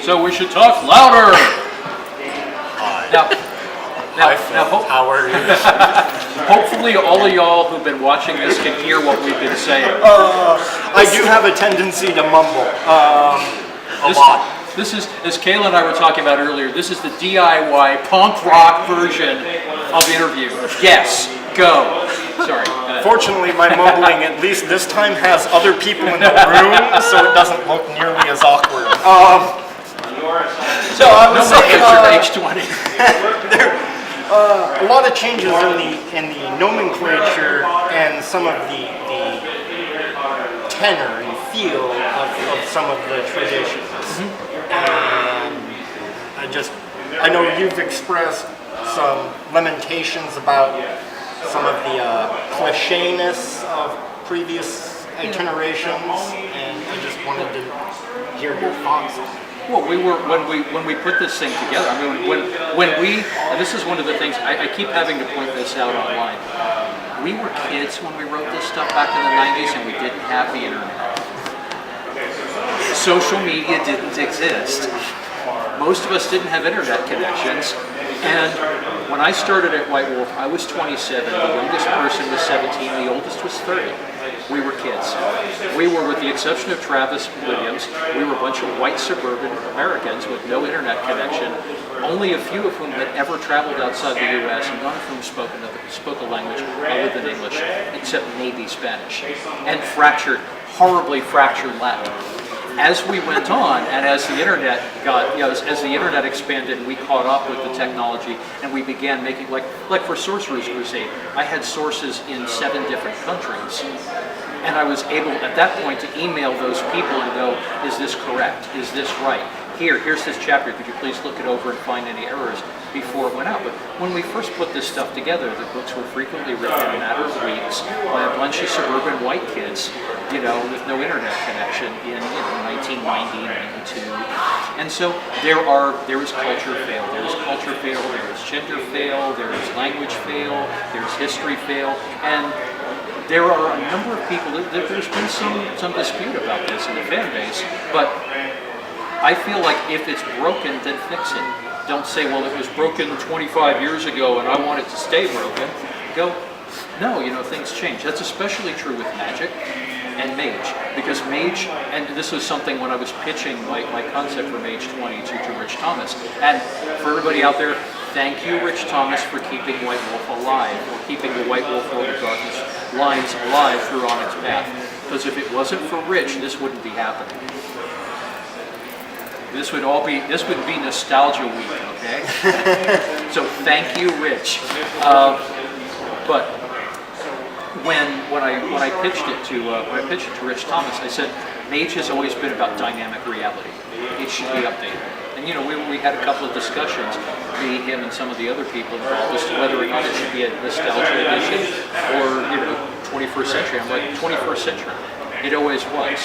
So we should talk louder. Now, how are you? hopefully all of y'all who've been watching this can hear what we've been saying. I do have a tendency to mumble a lot. This is, as Kayla and I were talking about earlier, this is the DIY punk rock version of interview. Yes, go. Sorry. Fortunately, my mumbling, at least this time, has other people in the room, so it doesn't look nearly as awkward. So I was saying, age 20. a lot of changes in the nomenclature and some of the tenor and feel of some of the traditions. I know you've expressed some lamentations about some of the clichéness of previous itinerations, and I just wanted to hear your thoughts on it. Well, we were when we put this thing together. I mean, when we and this is one of the things I keep having to point this out online. We were kids when we wrote this stuff back in the '90s, and we didn't have the internet. Social media didn't exist. Most of us didn't have internet connections. And when I started at White Wolf, I was 27. The youngest person was 17. The oldest was 30. We were kids. We were, with the exception of Travis Williams, we were a bunch of white suburban Americans with no internet connection, only a few of whom had ever traveled outside the U.S., and none of whom spoke a language other than English, except maybe Spanish, and horribly fractured Latin. As we went on, and as the internet as the internet expanded, we caught up with the technology, and we began making, like for Sorcerer's Crusade, I had sources in 7 different countries, and I was able at that point to email those people and go, is this correct? Is this right? Here's this chapter, could you please look it over and find any errors before it went out? But when we first put this stuff together, the books were frequently written in a matter of weeks by a bunch of suburban white kids, with no internet connection in 1990, 92. And so there is culture fail, there is gender fail, there is language fail, there's history fail, and there are a number of people, there's been some dispute about this in the fan base, but I feel like if it's broken, then fix it. Don't say, well, it was broken 25 years ago and I want it to stay broken. Go, no, things change. That's especially true with Magic and Mage, because Mage, and this was something when I was pitching my concept for Mage 20 to Rich Thomas, and for everybody out there, thank you, Rich Thomas, for keeping White Wolf alive, or keeping the White Wolf World of Darkness lines alive through on its path. Because if it wasn't for Rich, this wouldn't be happening. This would be nostalgia week, okay? So thank you, Rich. But when I pitched it to Rich Thomas, I said Mage has always been about dynamic reality. It should be updated. And we had a couple of discussions, me, him, and some of the other people involved, as to whether or not it should be a nostalgia edition or 21st century. I'm like, 21st century. It always was.